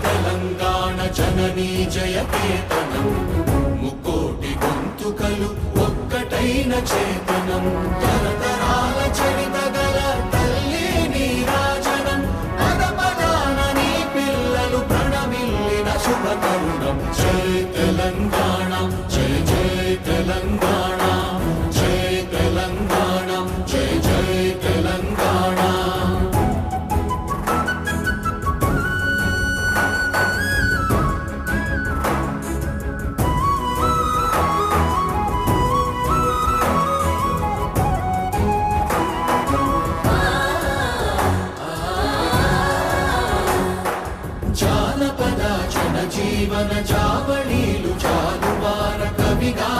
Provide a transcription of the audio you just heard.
తెలంగాణ జననీ జయకేతనం ముక్కోటి గొంతుకలు ఒక్కటైన చేతనం తరతరాల చరిత గల తల్లి నీరాజనం పద పదాన నీ పిల్లలు ప్రణమిల్లిన శుభ తరుణం జై తెలంగాణ జై జై తెలంగాణ జై తెలంగాణ జై జై తెలంగాణ జానపద జనజీవన జావళీలు జాలువార కవిగా